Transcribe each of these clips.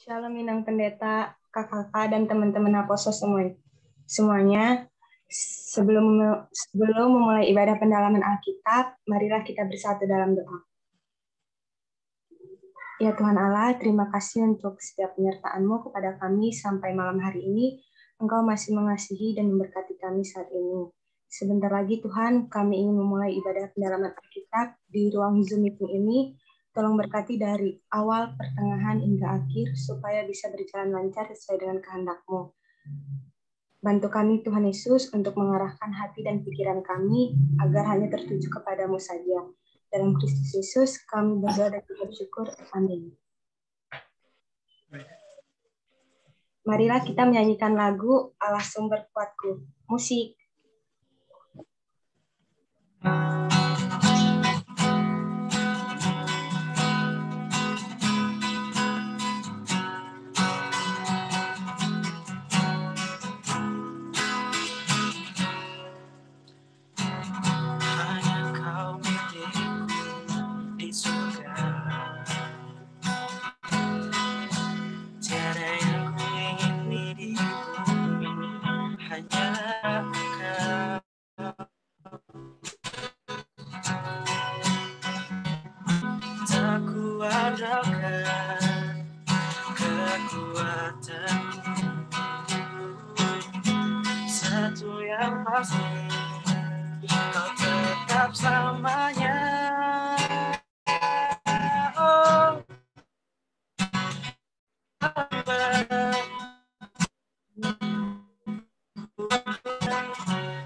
Shalom Inang Pendeta, kakak-kakak, dan teman-teman Aposo semuanya. Sebelum memulai ibadah pendalaman Alkitab, marilah kita bersatu dalam doa. Ya Tuhan Allah, terima kasih untuk setiap penyertaan-Mu kepada kami sampai malam hari ini. Engkau masih mengasihi dan memberkati kami saat ini. Sebentar lagi Tuhan, kami ingin memulai ibadah pendalaman Alkitab di ruang Zoom meeting ini. Tolong berkati dari awal, pertengahan, hingga akhir, supaya bisa berjalan lancar sesuai dengan kehendak-Mu. Bantu kami Tuhan Yesus untuk mengarahkan hati dan pikiran kami agar hanya tertuju kepadamu saja. Dalam Kristus Yesus kami berdoa dan bersyukur. Amin. Marilah kita menyanyikan lagu Allah Sumber Kuatku. Musik. Satu yang pasti, kau tetap selamanya. Oh,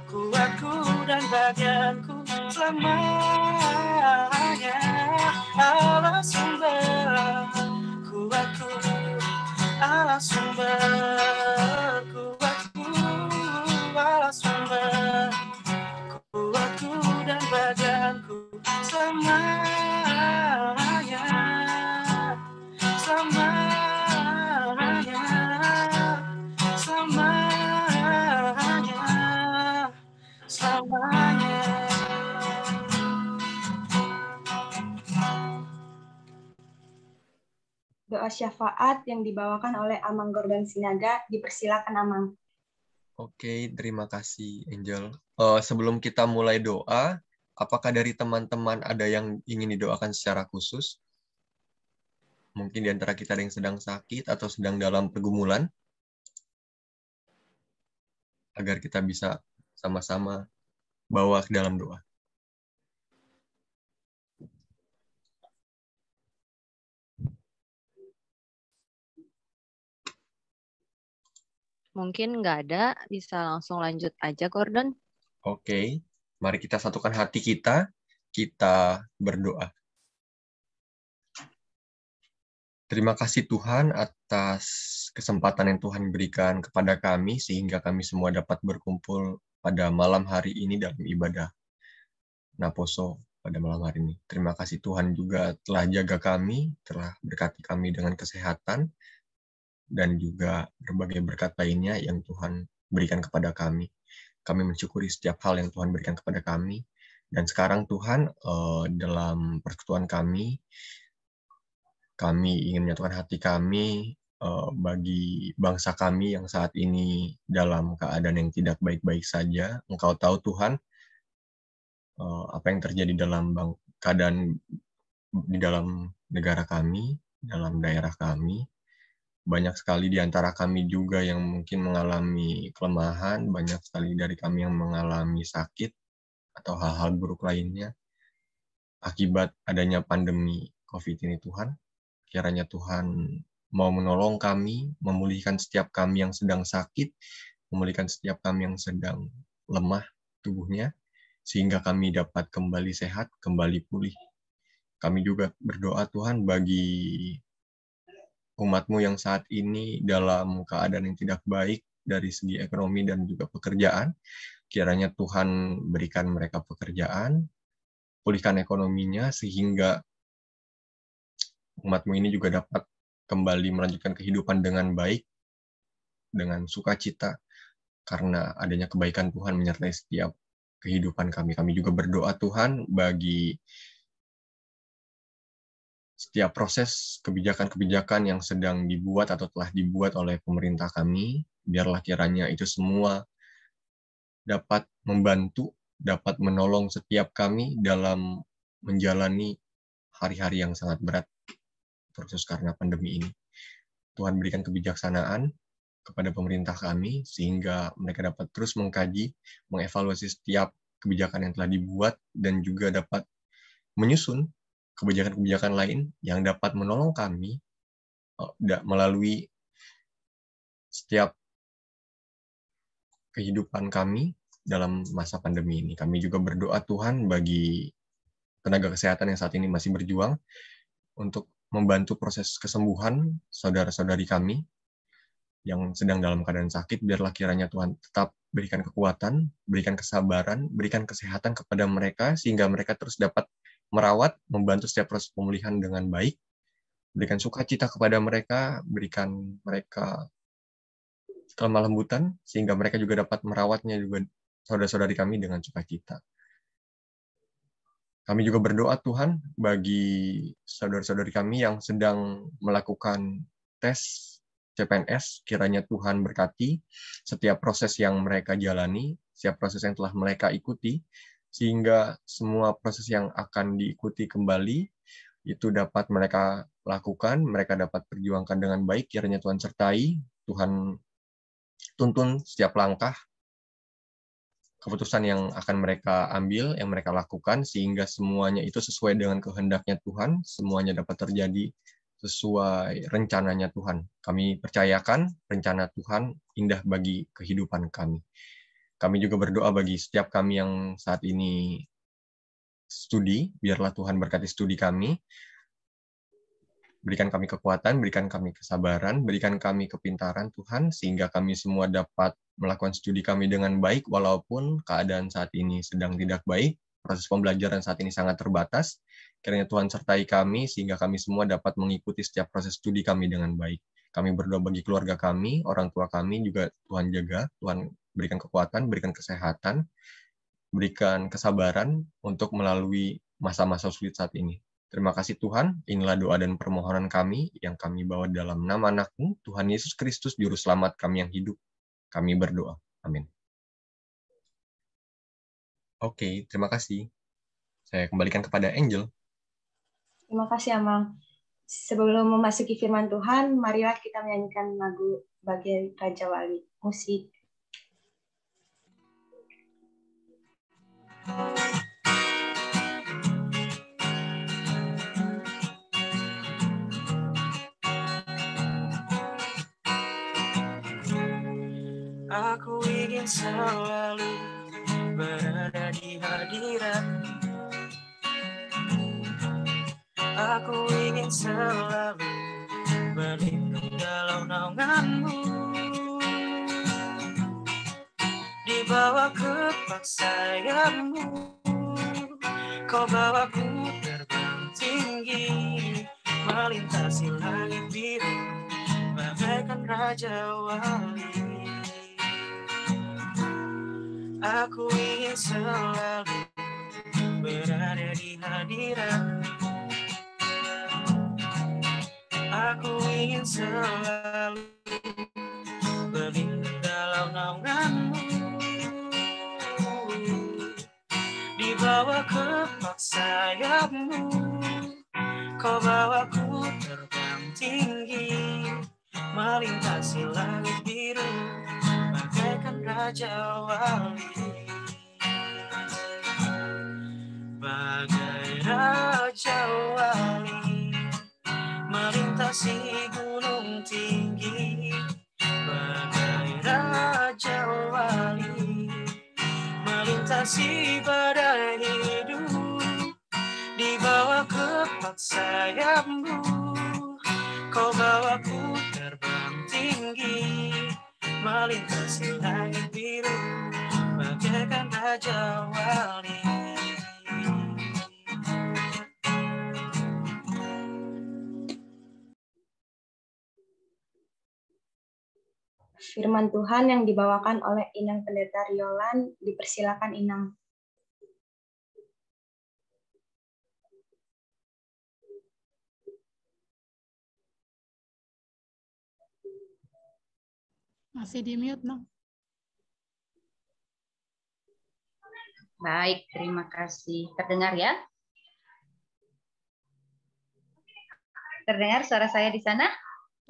kuatku dan bagianku selamanya. Allah sumber kuatku, Allah sumber kuatku, Allah sumber kuatku dan bagianku selamanya, selamanya, selamanya, selamanya. Doa syafaat yang dibawakan oleh Amang Gordon Sinaga, dipersilakan Amang. Oke, terima kasih Angel. Sebelum kita mulai doa, apakah dari teman-teman ada yang ingin didoakan secara khusus? Mungkin di antara kita ada yang sedang sakit atau sedang dalam pergumulan, agar kita bisa sama-sama bawa ke dalam doa. Mungkin nggak ada, bisa langsung lanjut aja, Gordon. Oke, mari kita satukan hati kita berdoa. Terima kasih Tuhan atas kesempatan yang Tuhan berikan kepada kami, sehingga kami semua dapat berkumpul pada malam hari ini dalam ibadah Naposo pada malam hari ini. Terima kasih Tuhan juga telah jaga kami, telah berkati kami dengan kesehatan, dan juga berbagai berkat lainnya yang Tuhan berikan kepada kami. Kami mensyukuri setiap hal yang Tuhan berikan kepada kami. Dan sekarang Tuhan, dalam persekutuan kami ingin menyatukan hati kami bagi bangsa kami yang saat ini dalam keadaan yang tidak baik-baik saja. Engkau tahu Tuhan, apa yang terjadi dalam keadaan di dalam negara kami, dalam daerah kami. Banyak sekali di antara kami juga yang mungkin mengalami kelemahan, banyak sekali dari kami yang mengalami sakit atau hal-hal buruk lainnya akibat adanya pandemi COVID ini Tuhan. Kiranya Tuhan mau menolong kami, memulihkan setiap kami yang sedang sakit, memulihkan setiap kami yang sedang lemah tubuhnya, sehingga kami dapat kembali sehat, kembali pulih. Kami juga berdoa Tuhan bagi umat-Mu yang saat ini dalam keadaan yang tidak baik dari segi ekonomi dan juga pekerjaan. Kiranya Tuhan berikan mereka pekerjaan, pulihkan ekonominya, sehingga umat-Mu ini juga dapat kembali melanjutkan kehidupan dengan baik, dengan sukacita, karena adanya kebaikan Tuhan menyertai setiap kehidupan kami. Kami juga berdoa Tuhan bagi setiap proses kebijakan-kebijakan yang sedang dibuat atau telah dibuat oleh pemerintah kami, biarlah kiranya itu semua dapat membantu, dapat menolong setiap kami dalam menjalani hari-hari yang sangat berat khusus karena pandemi ini. Tuhan berikan kebijaksanaan kepada pemerintah kami, sehingga mereka dapat terus mengkaji, mengevaluasi setiap kebijakan yang telah dibuat, dan juga dapat menyusun kebijakan-kebijakan lain yang dapat menolong kami melalui setiap kehidupan kami dalam masa pandemi ini. Kami juga berdoa Tuhan bagi tenaga kesehatan yang saat ini masih berjuang untuk membantu proses kesembuhan saudara-saudari kami yang sedang dalam keadaan sakit. Biarlah kiranya Tuhan tetap berikan kekuatan, berikan kesabaran, berikan kesehatan kepada mereka, sehingga mereka terus dapat merawat, membantu setiap proses pemulihan dengan baik, berikan sukacita kepada mereka, berikan mereka kelemah lembutan, sehingga mereka juga dapat merawatnya juga saudara-saudari kami dengan sukacita. Kami juga berdoa Tuhan bagi saudara-saudari kami yang sedang melakukan tes CPNS, kiranya Tuhan berkati setiap proses yang mereka jalani, setiap proses yang telah mereka ikuti, sehingga semua proses yang akan diikuti kembali itu dapat mereka lakukan, mereka dapat perjuangkan dengan baik, kiranya Tuhan sertai, Tuhan tuntun setiap langkah, keputusan yang akan mereka ambil, yang mereka lakukan, sehingga semuanya itu sesuai dengan kehendaknya Tuhan, semuanya dapat terjadi sesuai rencananya Tuhan. Kami percayakan rencana Tuhan indah bagi kehidupan kami. Kami juga berdoa bagi setiap kami yang saat ini studi, biarlah Tuhan berkati studi kami, berikan kami kekuatan, berikan kami kesabaran, berikan kami kepintaran Tuhan, sehingga kami semua dapat melakukan studi kami dengan baik, walaupun keadaan saat ini sedang tidak baik, proses pembelajaran saat ini sangat terbatas. Kiranya Tuhan sertai kami, sehingga kami semua dapat mengikuti setiap proses studi kami dengan baik. Kami berdoa bagi keluarga kami, orang tua kami, juga Tuhan jaga, Tuhan berikan kekuatan, berikan kesehatan, berikan kesabaran untuk melalui masa-masa sulit saat ini. Terima kasih Tuhan, inilah doa dan permohonan kami yang kami bawa dalam nama anak-Mu, Tuhan Yesus Kristus, Juru Selamat kami yang hidup. Kami berdoa. Amin. Oke, terima kasih. Saya kembalikan kepada Angel. Terima kasih, Amang. Sebelum memasuki firman Tuhan, marilah kita menyanyikan lagu Bagai Raja Wali. Musik. Aku ingin selalu berada di hadirat-Mu. Aku ingin selalu berlindung dalam naungan-Mu. Di bawah kepak sayap-Mu, Kau bawaku terbang tinggi, melintasi langit biru, bagaikan Raja Wali. Aku ingin selalu berada di hadirat-Mu. Aku ingin selalu berlindung dalam naungan-Mu. Di bawah kepak sayap-Mu, Kau bawaku terbang tinggi, melintasi langit biru, bagaikan Raja Wali. Bagai Raja Wali, melintasi gunung tinggi. Bagai Raja Wali, melintasi badai hidup. Di bawah kepak sayap-Mu, Kau bawaku terbang tinggi, melintasi langit biru, bagaikan Raja Wali. Firman Tuhan yang dibawakan oleh Inang Pendeta Riolan, dipersilakan Inang. Masih di mute, Nang. Baik, terima kasih. Terdengar ya? Terdengar suara saya di sana?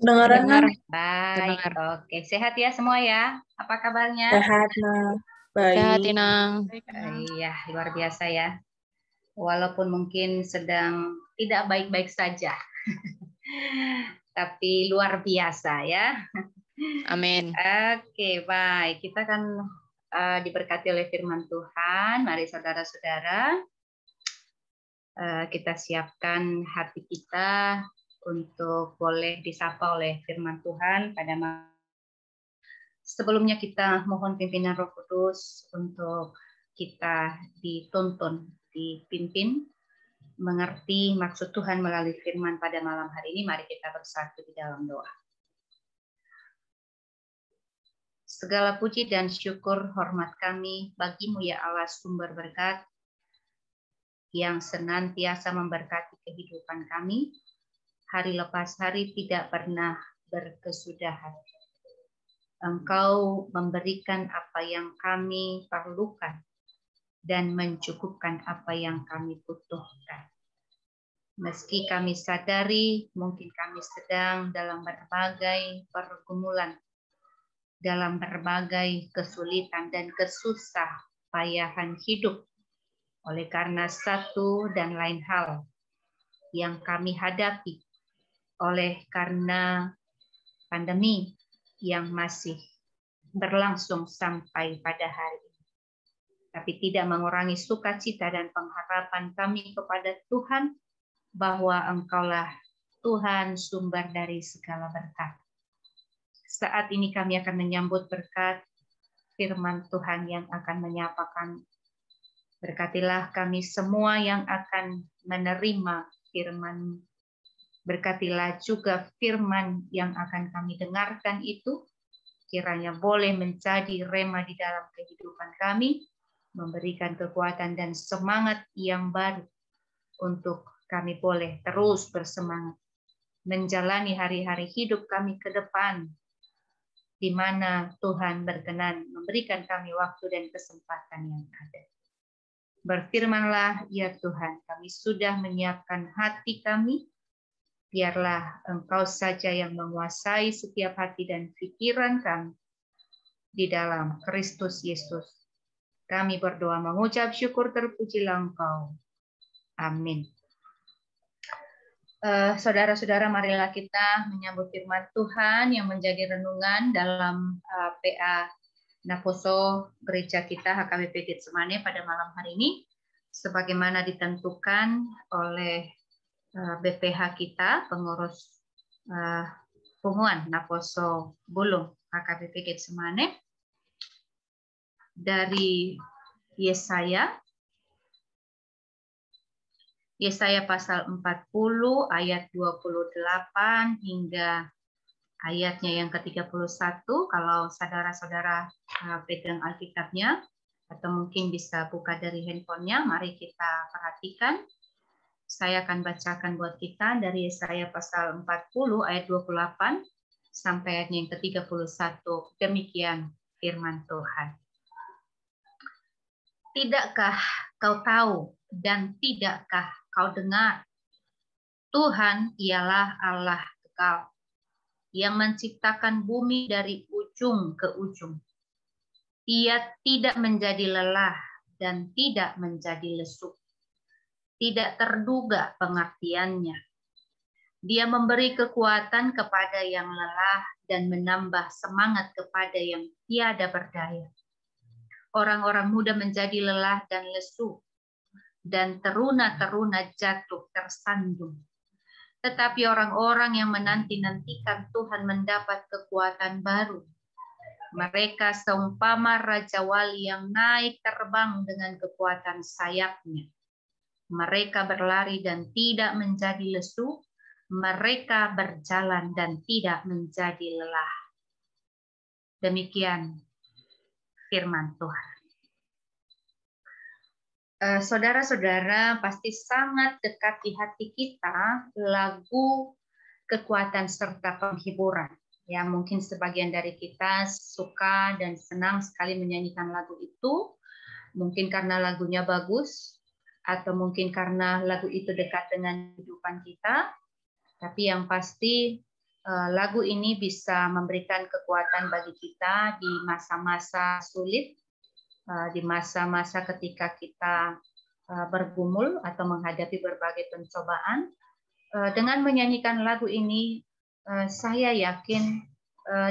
Dengar. Baik, oke. Sehat ya semua ya? Apa kabarnya? Sehat, Nang. Sehat, Baik. Inang. Iya, luar biasa ya. Walaupun mungkin sedang tidak baik-baik saja. Tapi luar biasa ya. Amin. Oke, baik. Kita akan diberkati oleh firman Tuhan. Mari saudara-saudara, kita siapkan hati kita untuk boleh disapa oleh firman Tuhan pada malam. Sebelumnya kita mohon pimpinan Roh Kudus untuk kita dituntun, dipimpin, mengerti maksud Tuhan melalui firman pada malam hari ini. Mari kita bersatu di dalam doa. Segala puji dan syukur hormat kami bagimu ya Allah sumber berkat yang senantiasa memberkati kehidupan kami. Hari lepas hari tidak pernah berkesudahan. Engkau memberikan apa yang kami perlukan dan mencukupkan apa yang kami butuhkan. Meski kami sadari mungkin kami sedang dalam berbagai pergumulan, dalam berbagai kesulitan dan kesusah payahan hidup, oleh karena satu dan lain hal yang kami hadapi, oleh karena pandemi yang masih berlangsung sampai pada hari ini. Tapi tidak mengurangi sukacita dan pengharapan kami kepada Tuhan, bahwa Engkaulah Tuhan sumber dari segala berkat. Saat ini kami akan menyambut berkat firman Tuhan yang akan menyapakan. Berkatilah kami semua yang akan menerima firman. Berkatilah juga firman yang akan kami dengarkan itu, kiranya boleh menjadi rema di dalam kehidupan kami, memberikan kekuatan dan semangat yang baru untuk kami boleh terus bersemangat menjalani hari-hari hidup kami ke depan, di mana Tuhan berkenan memberikan kami waktu dan kesempatan yang ada. Berfirmanlah, ya Tuhan, kami sudah menyiapkan hati kami. Biarlah Engkau saja yang menguasai setiap hati dan pikiran kami. Di dalam Kristus Yesus, kami berdoa mengucap syukur, terpujilah Engkau. Amin. Saudara-saudara, marilah kita menyambut firman Tuhan yang menjadi renungan dalam PA Naposo gereja kita HKBP Getsemani pada malam hari ini, sebagaimana ditentukan oleh BPH kita, pengurus Punguan Naposo Bulung HKBP Getsemani, dari Yesaya pasal 40 ayat 28 hingga ayatnya yang ke-31. Kalau saudara-saudara pegang Alkitabnya atau mungkin bisa buka dari handphonenya, mari kita perhatikan. Saya akan bacakan buat kita dari Yesaya pasal 40 ayat 28 sampai ayatnya yang ke-31. Demikian firman Tuhan. Tidakkah kau tahu dan tidakkah kau dengar? Tuhan ialah Allah kekal, yang menciptakan bumi dari ujung ke ujung. Ia tidak menjadi lelah dan tidak menjadi lesu. Tidak terduga pengertiannya. Dia memberi kekuatan kepada yang lelah dan menambah semangat kepada yang tiada berdaya. Orang-orang muda menjadi lelah dan lesu, dan teruna-teruna jatuh tersandung. Tetapi orang-orang yang menanti-nantikan Tuhan mendapat kekuatan baru. Mereka seumpama Raja Wali yang naik terbang dengan kekuatan sayapnya. Mereka berlari dan tidak menjadi lesu. Mereka berjalan dan tidak menjadi lelah. Demikian firman Tuhan. Saudara-saudara, pasti sangat dekat di hati kita lagu kekuatan serta penghiburan. Ya, mungkin sebagian dari kita suka dan senang sekali menyanyikan lagu itu, mungkin karena lagunya bagus, atau mungkin karena lagu itu dekat dengan kehidupan kita. Tapi yang pasti lagu ini bisa memberikan kekuatan bagi kita di masa-masa sulit, di masa-masa ketika kita bergumul atau menghadapi berbagai pencobaan. Dengan menyanyikan lagu ini, saya yakin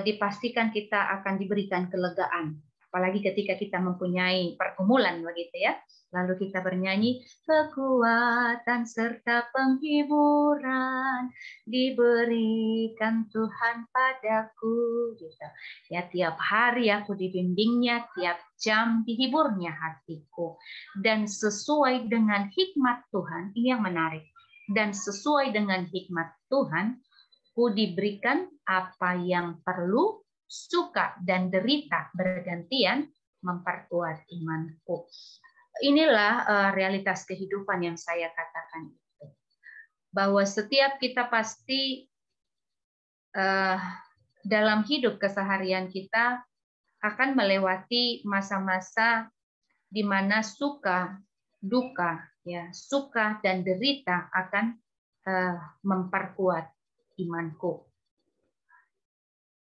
dipastikan kita akan diberikan kelegaan. Apalagi ketika kita mempunyai pergumulan begitu ya. Lalu kita bernyanyi, kekuatan serta penghiburan diberikan Tuhan padaku. Gitu. Ya, tiap hari aku dibimbingnya, tiap jam dihiburnya hatiku. Dan sesuai dengan hikmat Tuhan, ini yang menarik. Dan sesuai dengan hikmat Tuhan, ku diberikan apa yang perlu, suka dan derita bergantian memperkuat imanku. Inilah realitas kehidupan yang saya katakan itu. Bahwa setiap kita pasti dalam hidup keseharian kita akan melewati masa-masa di mana suka, duka, ya, suka dan derita akan memperkuat imanku.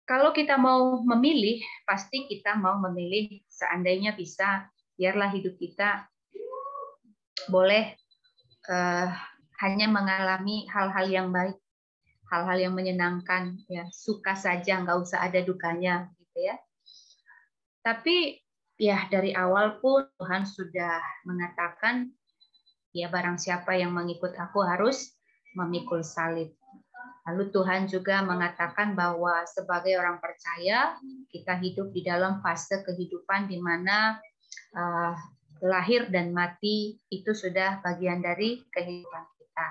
Kalau kita mau memilih, pasti kita mau memilih seandainya bisa, biarlah hidup kita boleh hanya mengalami hal-hal yang baik, hal-hal yang menyenangkan, ya, suka saja, nggak usah ada dukanya, gitu ya. Tapi ya dari awal pun Tuhan sudah mengatakan, ya barang siapa yang mengikut aku harus memikul salib. Lalu Tuhan juga mengatakan bahwa sebagai orang percaya, kita hidup di dalam fase kehidupan di mana lahir dan mati itu sudah bagian dari kehidupan kita.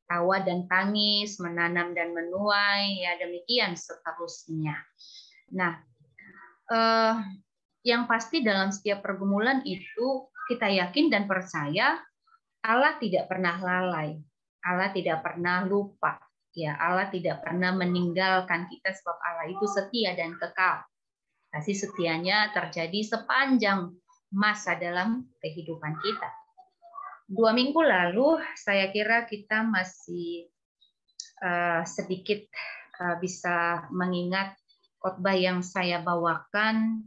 Tawa dan tangis, menanam dan menuai, ya demikian seterusnya. Nah, yang pasti dalam setiap pergumulan itu kita yakin dan percaya Allah tidak pernah lalai, Allah tidak pernah lupa, ya Allah tidak pernah meninggalkan kita sebab Allah itu setia dan kekal. Kasih setianya terjadi sepanjang masa dalam kehidupan kita. 2 minggu lalu saya kira kita masih sedikit bisa mengingat khotbah yang saya bawakan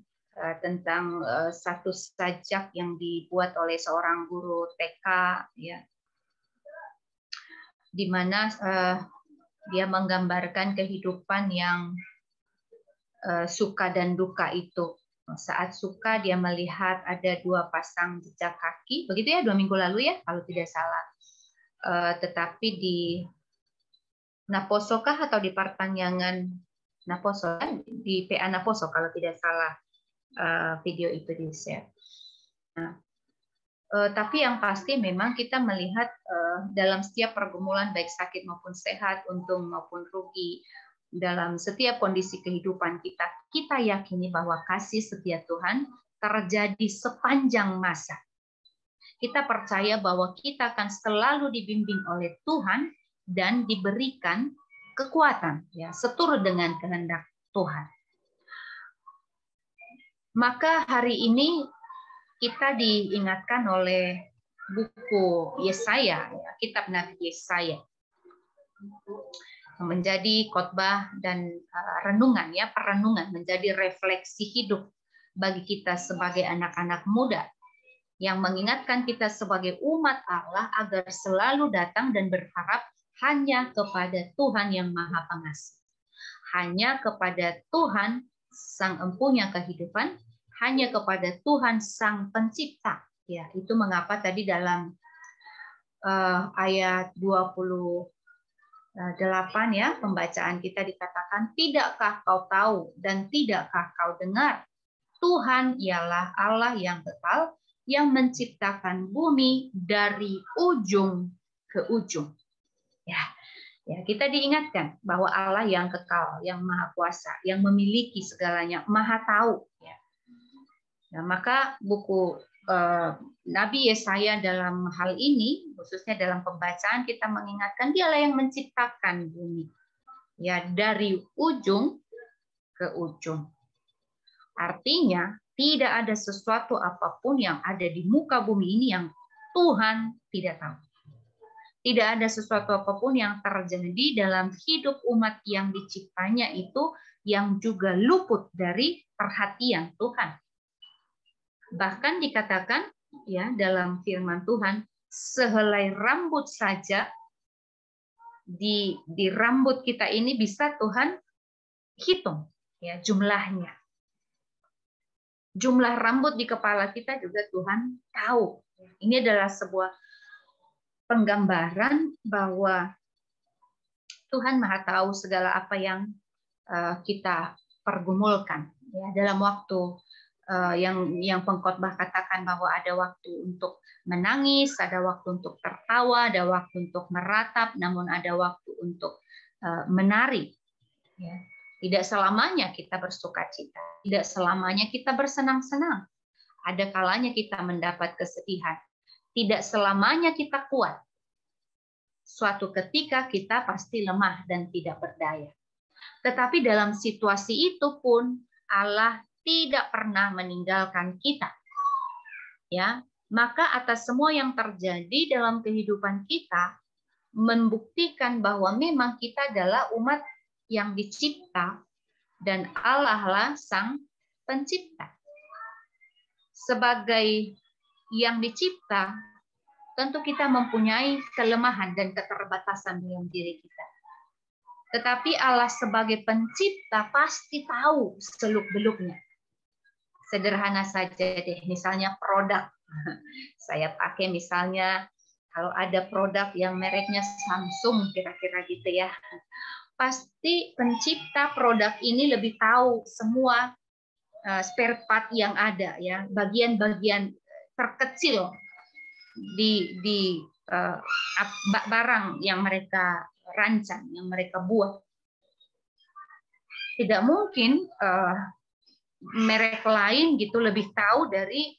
tentang satu sajak yang dibuat oleh seorang guru TK, ya, di mana dia menggambarkan kehidupan yang suka dan duka itu. Saat suka dia melihat ada 2 pasang jejak kaki, begitu ya 2 minggu lalu ya kalau tidak salah. Tetapi di Naposokah atau di Partanyangan Naposo, di PA Naposo kalau tidak salah. Video itu di-share. Nah, tapi yang pasti memang kita melihat dalam setiap pergumulan baik sakit maupun sehat, untung maupun rugi, dalam setiap kondisi kehidupan kita, kita yakini bahwa kasih setia Tuhan terjadi sepanjang masa. Kita percaya bahwa kita akan selalu dibimbing oleh Tuhan dan diberikan kekuatan, ya, seturut dengan kehendak Tuhan. Maka hari ini kita diingatkan oleh buku Yesaya, kitab Nabi Yesaya, menjadi khotbah dan renungan, ya, perenungan, menjadi refleksi hidup bagi kita sebagai anak-anak muda yang mengingatkan kita sebagai umat Allah agar selalu datang dan berharap hanya kepada Tuhan yang Maha Pengasih, hanya kepada Tuhan Sang Empunya kehidupan, hanya kepada Tuhan Sang Pencipta. Ya, itu mengapa tadi dalam ayat 28 ya, pembacaan kita dikatakan, tidakkah kau tahu dan tidakkah kau dengar? Tuhan ialah Allah yang kekal, yang menciptakan bumi dari ujung ke ujung. Ya, kita diingatkan bahwa Allah yang kekal, yang maha kuasa, yang memiliki segalanya, maha tahu. Ya. Nah, maka buku Nabi Yesaya dalam hal ini, khususnya dalam pembacaan, kita mengingatkan dialah yang menciptakan bumi. Ya, dari ujung ke ujung. Artinya, tidak ada sesuatu apapun yang ada di muka bumi ini yang Tuhan tidak tahu. Tidak ada sesuatu apapun yang terjadi dalam hidup umat yang diciptanya itu yang juga luput dari perhatian Tuhan. Bahkan dikatakan ya dalam firman Tuhan, sehelai rambut saja di rambut kita ini bisa Tuhan hitung ya jumlahnya. Jumlah rambut di kepala kita juga Tuhan tahu. Ini adalah sebuah penggambaran bahwa Tuhan Maha tahu segala apa yang kita pergumulkan ya dalam waktu yang pengkhotbah katakan bahwa ada waktu untuk menangis, ada waktu untuk tertawa, ada waktu untuk meratap, namun ada waktu untuk menari. Ya. Tidak selamanya kita bersukacita, tidak selamanya kita bersenang-senang. Ada kalanya kita mendapat kesedihan. Tidak selamanya kita kuat. Suatu ketika kita pasti lemah dan tidak berdaya. Tetapi dalam situasi itu pun Allah tidak pernah meninggalkan kita. Ya, maka atas semua yang terjadi dalam kehidupan kita membuktikan bahwa memang kita adalah umat yang dicipta dan Allah lah sang pencipta. Sebagai yang dicipta, tentu kita mempunyai kelemahan dan keterbatasan dalam diri kita. Tetapi Allah sebagai pencipta pasti tahu seluk-beluknya. Sederhana saja deh, misalnya produk. Saya pakai misalnya kalau ada produk yang mereknya Samsung kira-kira gitu ya. Pasti pencipta produk ini lebih tahu semua spare part yang ada ya, bagian-bagian terkecil di barang yang mereka rancang, yang mereka buat. Tidak mungkin merek lain gitu lebih tahu dari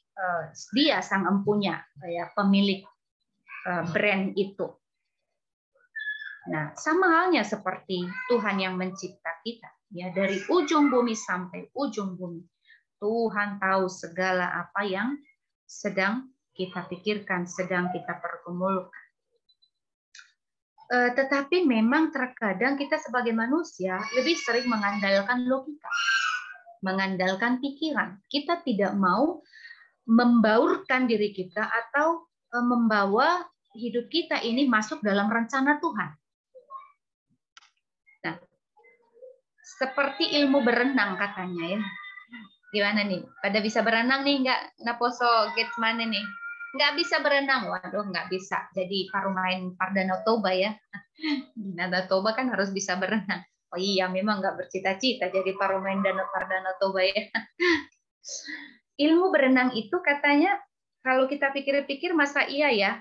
dia sang empunya, ya, pemilik brand itu. Nah, sama halnya seperti Tuhan yang mencipta kita, ya, dari ujung bumi sampai ujung bumi. Tuhan tahu segala apa yang sedang kita pikirkan, sedang kita pergumulkan. Tetapi memang terkadang kita sebagai manusia lebih sering mengandalkan logika, mengandalkan pikiran. Kita tidak mau membaurkan diri kita atau membawa hidup kita ini masuk dalam rencana Tuhan. Nah, seperti ilmu berenang katanya ya. Gimana nih? Pada bisa berenang nih nggak? Naposo Getsmane nih? Nggak bisa berenang. Waduh, nggak bisa. Jadi parumain Pardanau Toba ya. Di Danau Toba kan harus bisa berenang. Oh iya, memang nggak bercita-cita jadi parumain Pardanau Toba ya. Ilmu berenang itu katanya, kalau kita pikir-pikir masa iya ya,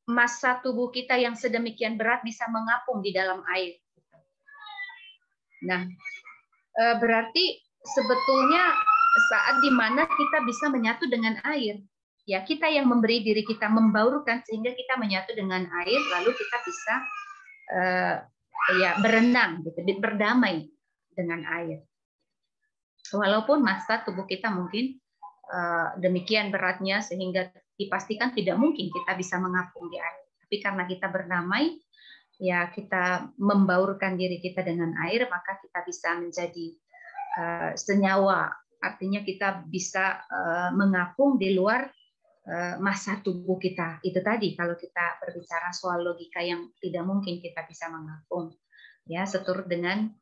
massa tubuh kita yang sedemikian berat bisa mengapung di dalam air. Nah, berarti sebetulnya saat dimana kita bisa menyatu dengan air, ya kita yang memberi diri kita membaurkan sehingga kita menyatu dengan air, lalu kita bisa ya berenang, gitu, berdamai dengan air. Walaupun massa tubuh kita mungkin demikian beratnya sehingga dipastikan tidak mungkin kita bisa mengapung di air. Tapi karena kita berdamai, ya kita membaurkan diri kita dengan air, maka kita bisa menjadi senyawa. Artinya kita bisa mengapung di luar massa tubuh kita. Itu tadi kalau kita berbicara soal logika yang tidak mungkin kita bisa mengapung. Ya, seturut dengan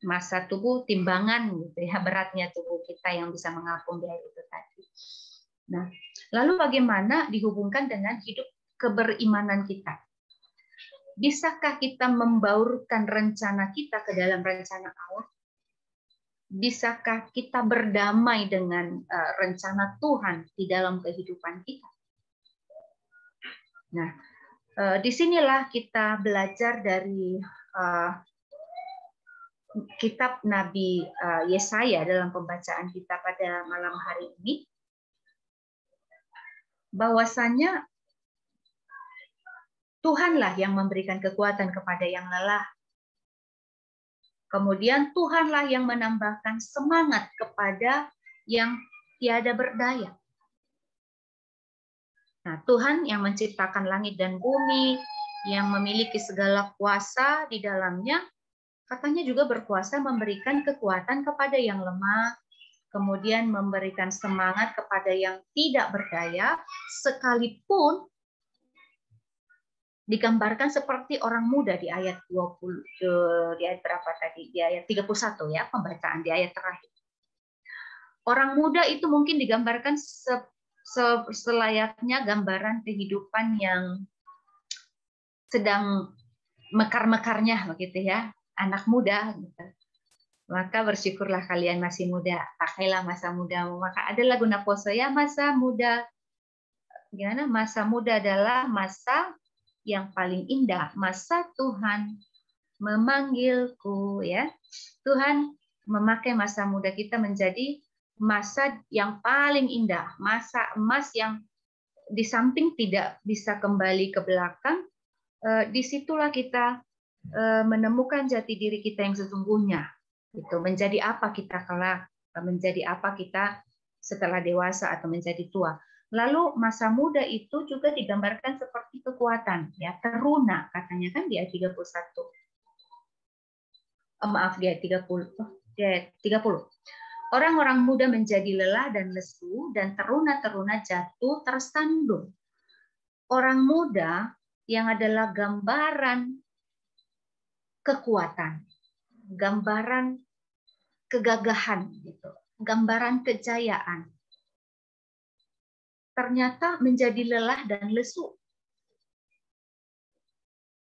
massa tubuh timbangan gitu ya, beratnya tubuh kita yang bisa mengapung di air itu tadi. Nah, lalu bagaimana dihubungkan dengan hidup keberimanan kita? Bisakah kita membaurkan rencana kita ke dalam rencana Allah? Bisakah kita berdamai dengan rencana Tuhan di dalam kehidupan kita? Nah, disinilah kita belajar dari kitab Nabi Yesaya dalam pembacaan kita pada malam hari ini, bahwasanya Tuhanlah yang memberikan kekuatan kepada yang lelah Kemudian Tuhanlah yang menambahkan semangat kepada yang tiada berdaya. Nah, Tuhan yang menciptakan langit dan bumi, yang memiliki segala kuasa di dalamnya, katanya juga berkuasa memberikan kekuatan kepada yang lemah, kemudian memberikan semangat kepada yang tidak berdaya, sekalipun digambarkan seperti orang muda di ayat 20, di ayat berapa tadi? Di ayat 31 ya, pembacaan di ayat terakhir. Orang muda itu mungkin digambarkan selayaknya gambaran kehidupan yang sedang mekar-mekarnya begitu ya, anak muda gitu. Maka bersyukurlah kalian masih muda, pakailah masa mudamu. Maka ada lagu Naposo ya, masa muda. Gimana? Masa muda adalah masa yang paling indah, masa Tuhan memanggilku ya. Tuhan memakai masa muda kita menjadi masa yang paling indah, masa emas yang di samping tidak bisa kembali ke belakang. Disitulah kita menemukan jati diri kita yang sesungguhnya. Itu menjadi apa kita kelak, menjadi apa kita setelah dewasa atau menjadi tua. Lalu masa muda itu juga digambarkan seperti kekuatan, ya, teruna katanya kan di ayat 31. Maaf, di ayat 30. Di ayat 30. Orang-orang muda menjadi lelah dan lesu, dan teruna-teruna jatuh tersandung. Orang muda yang adalah gambaran kekuatan, gambaran kegagahan, gitu, gambaran kejayaan, ternyata menjadi lelah dan lesu.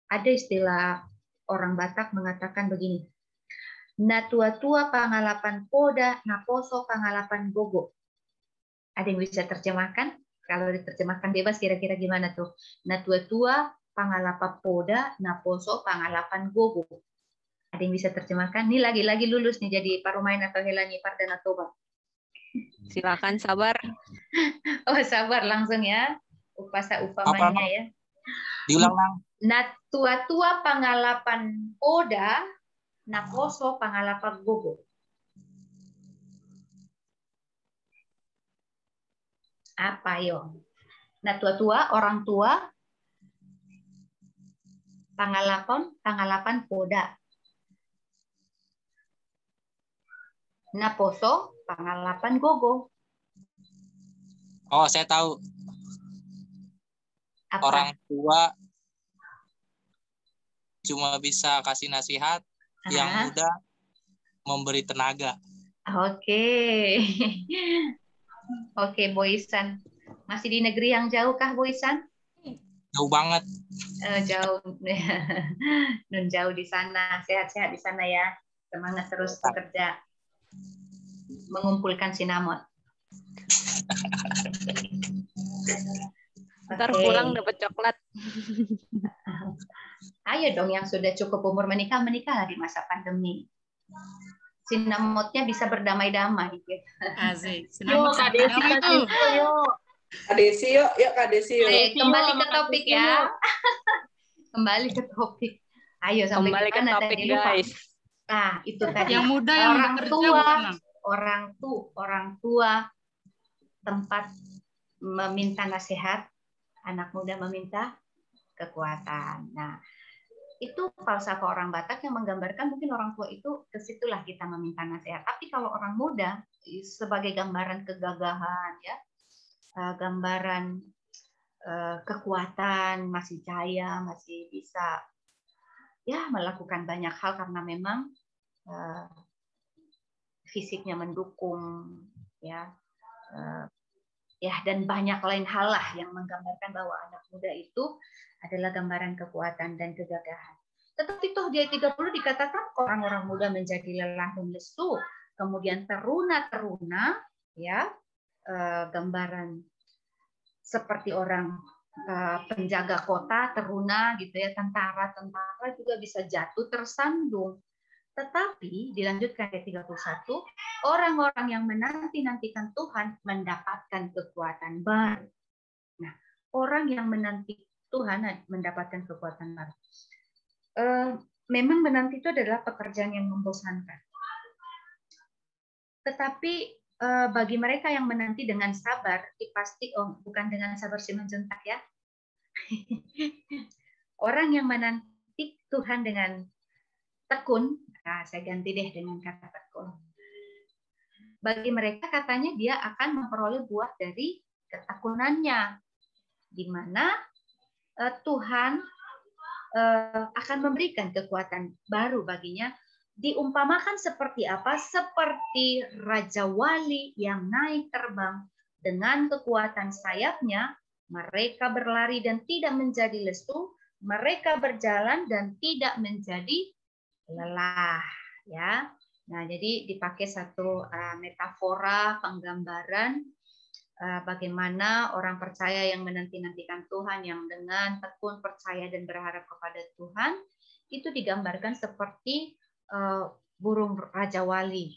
Ada istilah orang Batak mengatakan begini, na tua-tua pangalapan poda, na poso pangalapan gogo. Ada yang bisa terjemahkan? Kalau diterjemahkan bebas kira-kira gimana tuh? Na tua-tua pangalapan poda, na poso pangalapan gogo. Ada yang bisa terjemahkan? Ini lagi-lagi lulus nih jadi Parumain atau Helani Pardana Toba. Silakan sabar. Oh, sabar langsung ya. Upasa upamanya ya. Diulang, Nang. Na tua-tua pangalapan poda, na poso pangalapan gogo. Apa yo? Na tua-tua, orang tua, pangalapan poda. Na poso pangalapan gogo. Oh, saya tahu. Apa? Orang tua cuma bisa kasih nasihat, yang muda memberi tenaga. Oke. Oke, Boysan. Masih di negeri yang jauh kah, Boysan? Jauh banget. Jauh. Nun jauh di sana. Sehat-sehat di sana ya. Semangat terus bekerja. Mengumpulkan sinamon. Ntar pulang dapat coklat. Ayo dong yang sudah cukup umur menikah di masa pandemi. Sinamotnya bisa berdamai-damai. Gitu. Asik. Yuk, Kak Desi, yuk. Kak Desi, yuk. Kak Desi, yuk. Kembali ke topik ya. Kembali ke topik. Ayo sampai Kembali ke topik, guys. Nah, itu tadi. Yang muda yang orang bekerja tua, bukan? orang tua tempat meminta nasihat, anak muda meminta kekuatan. Nah, itu falsafah orang Batak yang menggambarkan mungkin orang tua itu kesitulah kita meminta nasihat. Tapi kalau orang muda sebagai gambaran kegagahan, ya, gambaran kekuatan, masih jaya, masih bisa ya melakukan banyak hal karena memang fisiknya mendukung, ya. Ya, dan banyak lain hal lah yang menggambarkan bahwa anak muda itu adalah gambaran kekuatan dan kegagahan. Tetapi toh di ayat 30 dikatakan orang-orang muda menjadi lelah dan lesu, kemudian teruna-teruna, ya, gambaran seperti orang penjaga kota teruna gitu ya, tentara-tentara juga bisa jatuh tersandung. Tetapi dilanjutkan ayat 31, orang-orang yang menanti-nantikan Tuhan mendapatkan kekuatan baru. Nah, orang yang menanti Tuhan mendapatkan kekuatan baru. memang menanti itu adalah pekerjaan yang membosankan. Tetapi bagi mereka yang menanti dengan sabar, pasti bukan dengan sabar si menjentak ya. Orang yang menanti Tuhan dengan tekun, nah saya ganti deh dengan kata tekun. Bagi mereka katanya dia akan memperoleh buah dari ketekunannya, di mana Tuhan akan memberikan kekuatan baru baginya. Diumpamakan seperti apa? Seperti Raja Wali yang naik terbang dengan kekuatan sayapnya, mereka berlari dan tidak menjadi lesu, mereka berjalan dan tidak menjadi lelah. Ya, nah jadi dipakai satu metafora penggambaran bagaimana orang percaya yang menanti-nantikan Tuhan, yang dengan tekun percaya dan berharap kepada Tuhan, itu digambarkan seperti burung Raja Wali,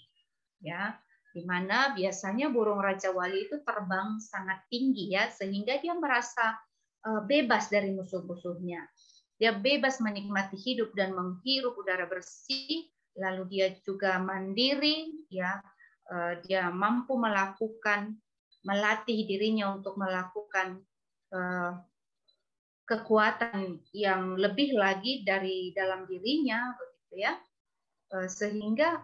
ya, di mana biasanya burung Raja Wali itu terbang sangat tinggi ya, sehingga dia merasa bebas dari musuh-musuhnya. Dia bebas menikmati hidup dan menghirup udara bersih, lalu dia juga mandiri, ya, dia mampu melatih dirinya untuk melakukan kekuatan yang lebih lagi dari dalam dirinya, begitu ya. Sehingga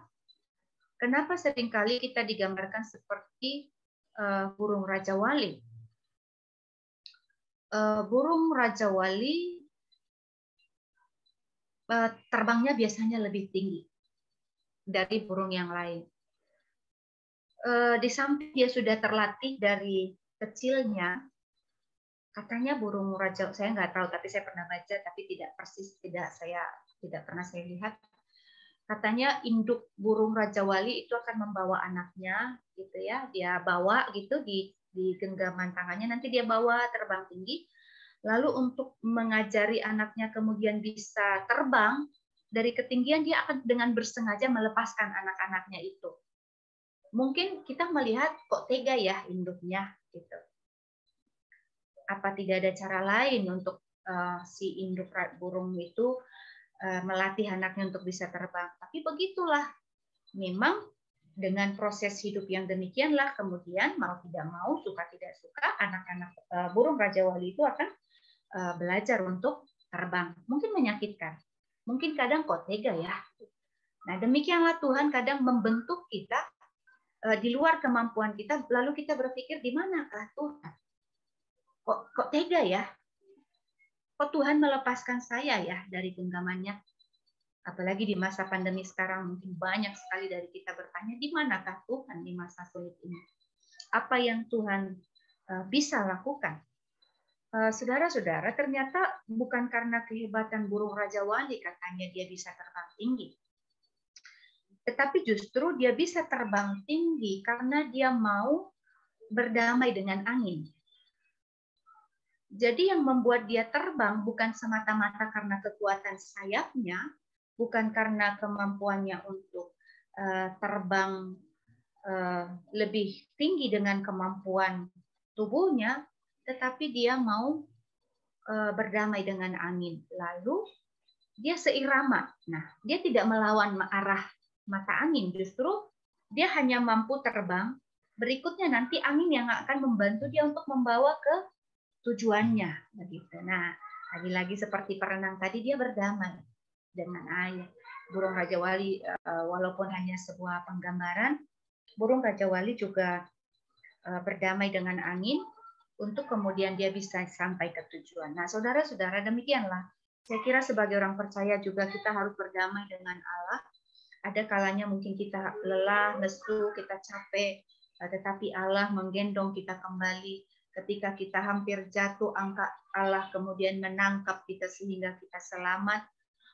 kenapa seringkali kita digambarkan seperti burung Raja Wali? Burung Raja Wali terbangnya biasanya lebih tinggi dari burung yang lain. Di samping dia sudah terlatih dari kecilnya, katanya burung Raja, saya nggak tahu, tapi saya pernah baca, tapi tidak persis, tidak pernah saya lihat. Katanya induk burung Raja Wali itu akan membawa anaknya, gitu ya, dia bawa gitu di genggaman tangannya, nanti dia bawa terbang tinggi. Lalu untuk mengajari anaknya kemudian bisa terbang dari ketinggian, dia akan dengan bersengaja melepaskan anak-anaknya itu. Mungkin kita melihat kok tega ya induknya, gitu. Apa tidak ada cara lain untuk si induk burung itu melatih anaknya untuk bisa terbang? Tapi begitulah, memang dengan proses hidup yang demikianlah kemudian mau tidak mau, suka tidak suka, anak-anak burung Raja Wali itu akan belajar untuk terbang. Mungkin menyakitkan, mungkin kadang kok tega ya. Nah demikianlah Tuhan kadang membentuk kita di luar kemampuan kita, lalu kita berpikir di manakah Tuhan? Kok tega ya? Kok Tuhan melepaskan saya ya dari genggamannya? Apalagi di masa pandemi sekarang, mungkin banyak sekali dari kita bertanya, di manakah Tuhan di masa sulit ini? Apa yang Tuhan bisa lakukan? Saudara-saudara, ternyata bukan karena kehebatan burung Raja Wali katanya dia bisa terbang tinggi. Tetapi justru dia bisa terbang tinggi karena dia mau berdamai dengan angin. Jadi yang membuat dia terbang bukan semata-mata karena kekuatan sayapnya, bukan karena kemampuannya untuk terbang lebih tinggi dengan kemampuan tubuhnya, tetapi dia mau berdamai dengan angin. Lalu dia seirama. Nah, dia tidak melawan arah mata angin, justru dia hanya mampu terbang. Berikutnya nanti angin yang akan membantu dia untuk membawa ke tujuannya, begitu. Nah, lagi-lagi seperti perenang tadi, dia berdamai dengan air. Burung Raja Wali, walaupun hanya sebuah penggambaran, burung Raja Wali juga berdamai dengan angin untuk kemudian dia bisa sampai ke tujuan. Nah, saudara-saudara, demikianlah. Saya kira sebagai orang percaya juga kita harus berdamai dengan Allah. Ada kalanya mungkin kita lelah, lesu, kita capek, tetapi Allah menggendong kita kembali. Ketika kita hampir jatuh, angkat Allah kemudian menangkap kita sehingga kita selamat.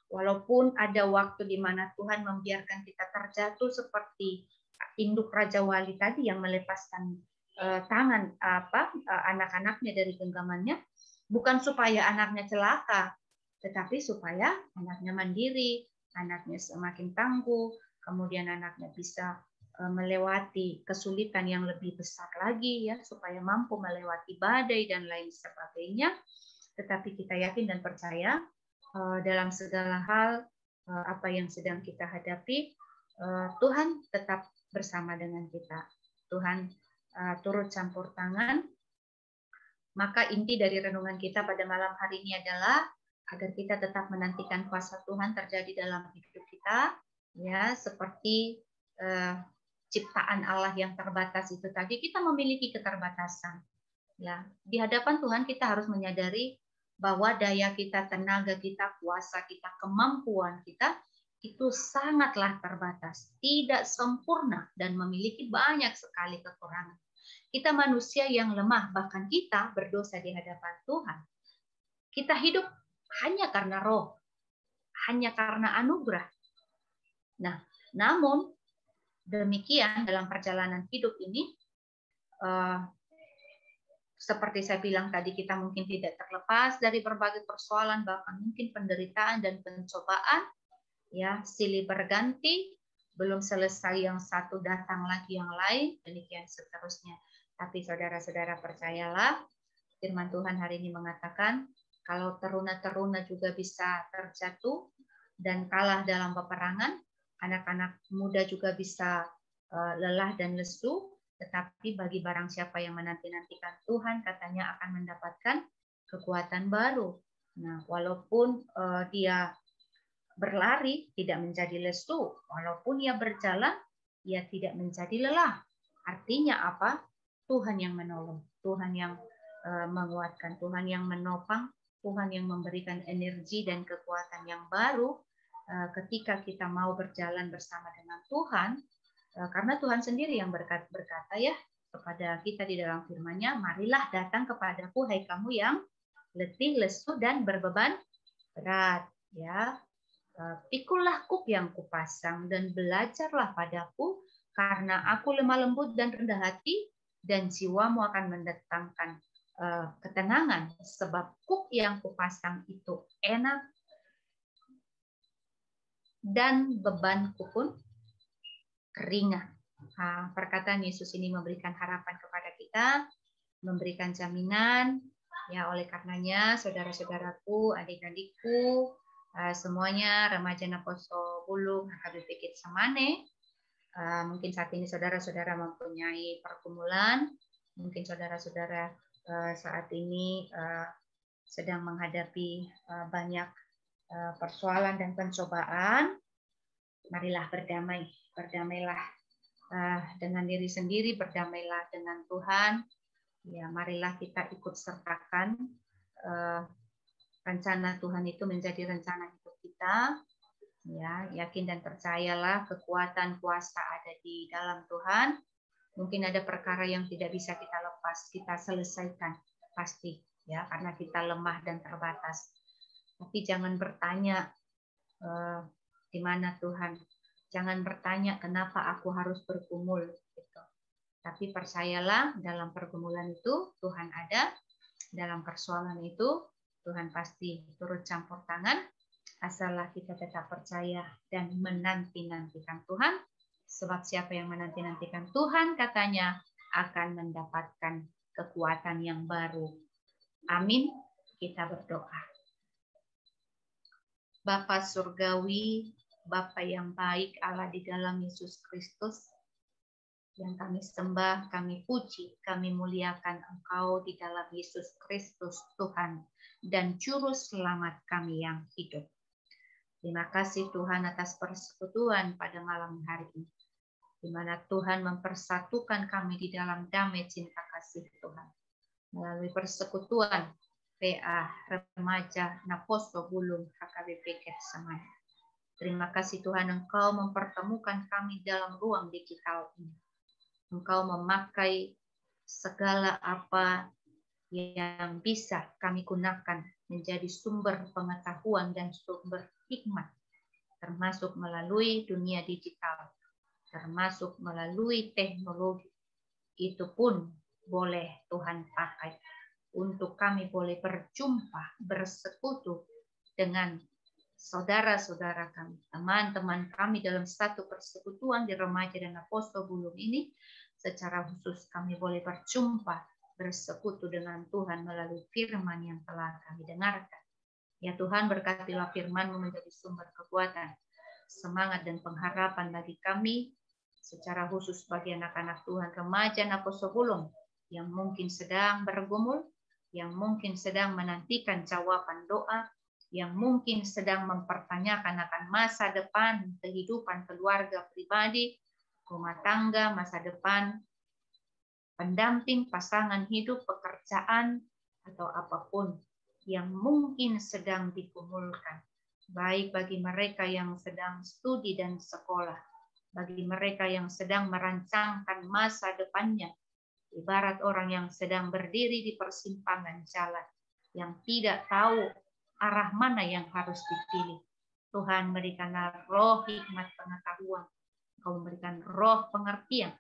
Walaupun ada waktu di mana Tuhan membiarkan kita terjatuh seperti induk Raja Wali tadi yang melepaskan tangan anak-anaknya dari genggamannya, bukan supaya anaknya celaka, tetapi supaya anaknya mandiri, anaknya semakin tangguh, kemudian anaknya bisa melewati kesulitan yang lebih besar lagi ya, supaya mampu melewati badai dan lain sebagainya. Tetapi kita yakin dan percaya dalam segala hal apa yang sedang kita hadapi, Tuhan tetap bersama dengan kita. Tuhan turut campur tangan. Maka inti dari renungan kita pada malam hari ini adalah agar kita tetap menantikan kuasa Tuhan terjadi dalam hidup kita, ya, seperti ciptaan Allah yang terbatas itu tadi, kita memiliki keterbatasan. Ya, di hadapan Tuhan kita harus menyadari bahwa daya kita, tenaga kita, kuasa kita, kemampuan kita itu sangatlah terbatas, tidak sempurna, dan memiliki banyak sekali kekurangan. Kita manusia yang lemah, bahkan kita berdosa di hadapan Tuhan. Kita hidup hanya karena roh, hanya karena anugerah. Nah, namun demikian dalam perjalanan hidup ini, seperti saya bilang tadi, kita mungkin tidak terlepas dari berbagai persoalan, bahkan mungkin penderitaan dan pencobaan, ya, silih berganti, belum selesai yang satu datang lagi yang lain, demikian seterusnya. Tapi saudara-saudara percayalah, firman Tuhan hari ini mengatakan, kalau teruna-teruna juga bisa terjatuh dan kalah dalam peperangan, anak-anak muda juga bisa lelah dan lesu, tetapi bagi barang siapa yang menanti-nantikan Tuhan, katanya akan mendapatkan kekuatan baru. Nah, walaupun dia berlari tidak menjadi lesu, walaupun ia berjalan, ia tidak menjadi lelah. Artinya apa? Tuhan yang menolong, Tuhan yang menguatkan, Tuhan yang menopang, Tuhan yang memberikan energi dan kekuatan yang baru ketika kita mau berjalan bersama dengan Tuhan. Karena Tuhan sendiri yang berkata ya kepada kita di dalam firman-Nya, marilah datang kepadaku hai kamu yang letih, lesu dan berbeban berat, ya. Pikullah kuk yang kupasang dan belajarlah padaku, karena aku lemah lembut dan rendah hati, dan jiwamu akan mendatangkan ketenangan, sebab kuk yang kupasang itu enak dan bebanku pun ringan. Nah, perkataan Yesus ini memberikan harapan kepada kita, memberikan jaminan, ya. Oleh karenanya, saudara-saudaraku, adik-adikku, semuanya remaja Naposo Bulung HKBP Getsemane, mungkin saat ini saudara-saudara mempunyai pergumulan, mungkin saudara-saudara saat ini sedang menghadapi banyak persoalan dan pencobaan. Marilah berdamai, berdamailah dengan diri sendiri, berdamailah dengan Tuhan. Ya, marilah kita ikut sertakan rencana Tuhan itu menjadi rencana hidup kita. Ya, yakin dan percayalah kekuatan kuasa ada di dalam Tuhan. Mungkin ada perkara yang tidak bisa kita lepas, kita selesaikan pasti, ya, karena kita lemah dan terbatas. Tapi jangan bertanya di mana Tuhan. Jangan bertanya kenapa aku harus bergumul, gitu. Tapi percayalah dalam pergumulan itu Tuhan ada, dalam persoalan itu Tuhan pasti turut campur tangan, asallah kita tetap percaya dan menanti-nantikan Tuhan. Sebab siapa yang menanti-nantikan Tuhan, katanya akan mendapatkan kekuatan yang baru. Amin. Kita berdoa. Bapa Surgawi, Bapa yang baik, Allah di dalam Yesus Kristus, yang kami sembah, kami puji, kami muliakan Engkau di dalam Yesus Kristus, Tuhan dan Juru Selamat kami yang hidup. Terima kasih Tuhan atas persekutuan pada malam hari ini, di mana Tuhan mempersatukan kami di dalam damai cinta kasih Tuhan, melalui persekutuan PA Remaja Naposo Bulung HKBP Getsemane. Terima kasih Tuhan, Engkau mempertemukan kami dalam ruang digital ini. Engkau memakai segala apa yang bisa kami gunakan menjadi sumber pengetahuan dan sumber hikmat, termasuk melalui dunia digital, termasuk melalui teknologi. Itu pun boleh Tuhan pakai untuk kami boleh berjumpa, bersekutu dengan saudara-saudara kami, teman-teman kami dalam satu persekutuan di Remaja dan Apostol Bulung ini. Secara khusus kami boleh berjumpa, bersekutu dengan Tuhan melalui firman yang telah kami dengarkan. Ya Tuhan, berkatilah firman-Mu menjadi sumber kekuatan, semangat dan pengharapan bagi kami, secara khusus bagi anak-anak Tuhan, remaja Naposopulung yang mungkin sedang bergumul, yang mungkin sedang menantikan jawaban doa, yang mungkin sedang mempertanyakan akan masa depan, kehidupan keluarga pribadi, rumah tangga, masa depan, pendamping, pasangan hidup, pekerjaan, atau apapun yang mungkin sedang digumulkan. Baik bagi mereka yang sedang studi dan sekolah, bagi mereka yang sedang merancangkan masa depannya, ibarat orang yang sedang berdiri di persimpangan jalan, yang tidak tahu arah mana yang harus dipilih. Tuhan, berikanlah roh hikmat pengetahuan, Kau memberikan roh pengertian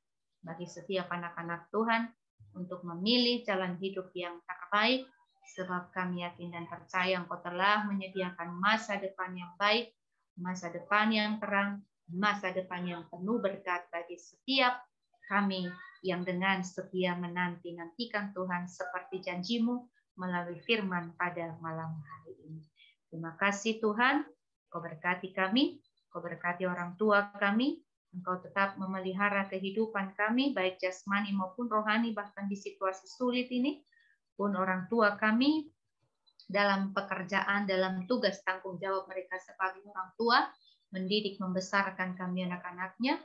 bagi setiap anak-anak Tuhan untuk memilih jalan hidup yang terbaik, sebab kami yakin dan percaya Engkau telah menyediakan masa depan yang baik, masa depan yang terang, masa depan yang penuh berkat bagi setiap kami yang dengan setia menanti-nantikan Tuhan seperti janji-Mu melalui firman pada malam hari ini. Terima kasih Tuhan, Kau berkati kami, Kau berkati orang tua kami, Engkau tetap memelihara kehidupan kami, baik jasmani maupun rohani, bahkan di situasi sulit ini, pun orang tua kami dalam pekerjaan, dalam tugas tanggung jawab mereka sebagai orang tua, mendidik, membesarkan kami anak-anaknya.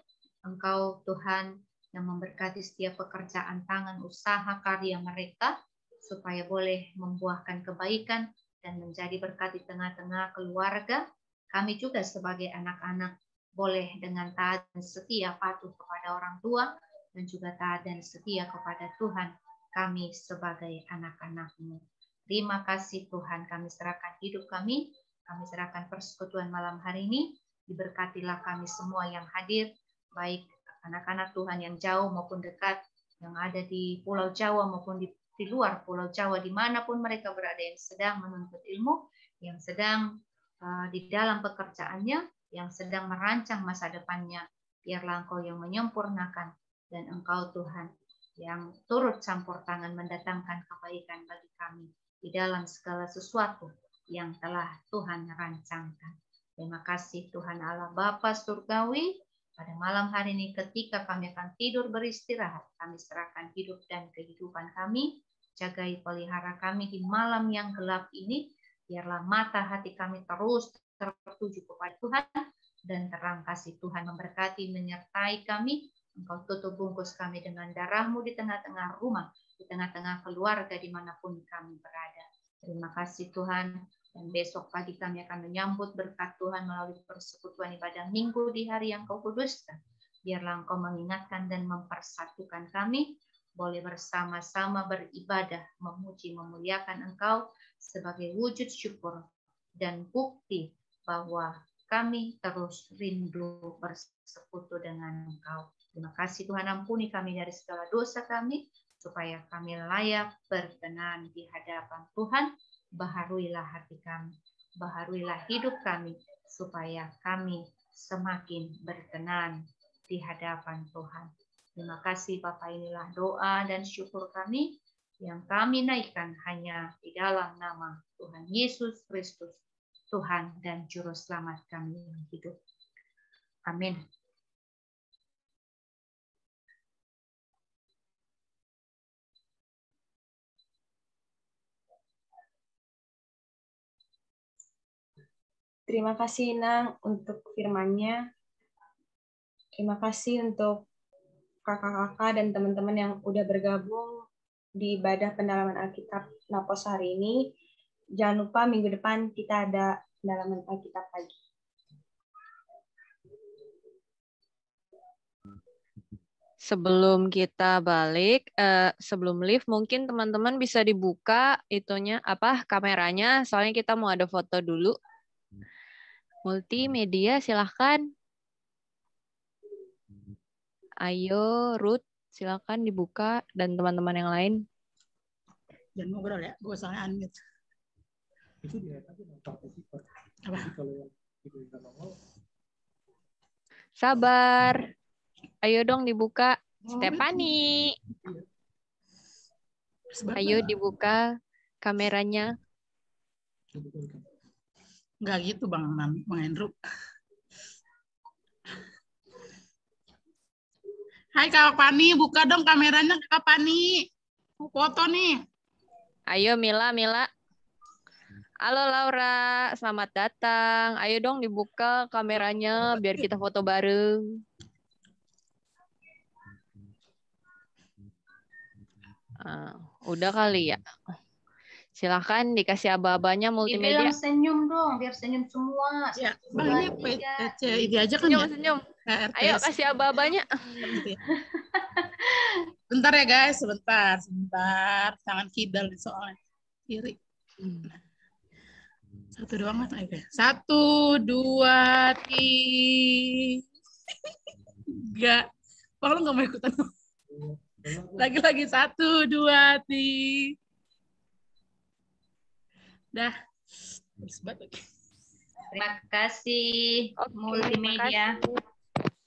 Engkau Tuhan yang memberkati setiap pekerjaan tangan, usaha, karya mereka, supaya boleh membuahkan kebaikan dan menjadi berkat di tengah-tengah keluarga. Kami juga sebagai anak-anak boleh dengan taat dan setia patuh kepada orang tua, dan juga taat dan setia kepada Tuhan kami sebagai anak-anak-Mu. Terima kasih Tuhan, kami serahkan hidup kami serahkan persekutuan malam hari ini, diberkatilah kami semua yang hadir, baik anak-anak Tuhan yang jauh maupun dekat, yang ada di Pulau Jawa maupun di luar Pulau Jawa, dimanapun mereka berada, yang sedang menuntut ilmu, yang sedang di dalam pekerjaannya, yang sedang merancang masa depannya. Biarlah Engkau yang menyempurnakan, dan Engkau Tuhan yang turut campur tangan mendatangkan kebaikan bagi kami di dalam segala sesuatu yang telah Tuhan rancangkan. Terima kasih Tuhan Allah Bapa Surgawi, pada malam hari ini ketika kami akan tidur beristirahat, kami serahkan hidup dan kehidupan kami, jagai pelihara kami di malam yang gelap ini, biarlah mata hati kami terus tertuju kepada Tuhan, dan terang kasih Tuhan memberkati menyertai kami. Engkau tutup bungkus kami dengan darah-Mu di tengah-tengah rumah, di tengah-tengah keluarga dimanapun kami berada. Terima kasih Tuhan, dan besok pagi kami akan menyambut berkat Tuhan melalui persekutuan ibadah minggu di hari yang Kau kuduskan. Biarlah Engkau mengingatkan dan mempersatukan kami, boleh bersama-sama beribadah, memuji, memuliakan Engkau sebagai wujud syukur dan bukti bahwa kami terus rindu bersekutu dengan Engkau. Terima kasih Tuhan, ampuni kami dari segala dosa kami, supaya kami layak berkenan di hadapan Tuhan. Baharuilah hati kami, baharuilah hidup kami, supaya kami semakin berkenan di hadapan Tuhan. Terima kasih Bapa, inilah doa dan syukur kami yang kami naikkan hanya di dalam nama Tuhan Yesus Kristus, Tuhan dan Juru Selamat kami yang hidup. Amin. Terima kasih Inang untuk firman-Nya. Terima kasih untuk kakak-kakak dan teman-teman yang udah bergabung di ibadah pendalaman Alkitab Napos hari ini. Jangan lupa minggu depan kita ada pendalaman Alkitab lagi. Sebelum kita balik, sebelum live, mungkin teman-teman bisa dibuka itunya kameranya, soalnya kita mau ada foto dulu. Multimedia, silahkan. Ayo, Ruth, silahkan dibuka, dan teman-teman yang lain. Jangan ngobrol ya, gue soalnya unmute. Sabar. Ayo dong dibuka. Stephanie. Ayo dibuka kameranya. Enggak gitu Bang Hendro. Hai Kak Pani, buka dong kameranya Kak Pani. Mau foto nih. Ayo Mila. Halo Laura, selamat datang. Ayo dong dibuka kameranya biar kita foto bareng. Udah kali ya. Silahkan dikasih aba-abanya multimedia. Dibilang senyum dong, biar senyum semua. Ya, Bang ini ini aja kan ya? Senyum. Ayo kasih aba-abanya. Bentar ya guys, sebentar. Jangan kidal nih soalnya. Kiri. Satu doang kan? Oke. 1, 2, 3. Bang lu nggak mau ikutan? Lagi 1, 2, 3. Dah. Terima kasih multimedia.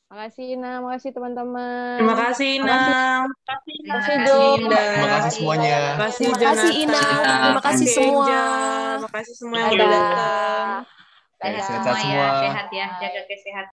Makasih Ina, makasih teman-teman. Terima kasih Ina. Terima kasih Terima kasih semuanya. Terima kasih Terima kasih Ina. Terima kasih semua. Terima kasih semua yang udah datang. Sehat Sehat semua ya, semua. sehat ya, jaga kesehatan.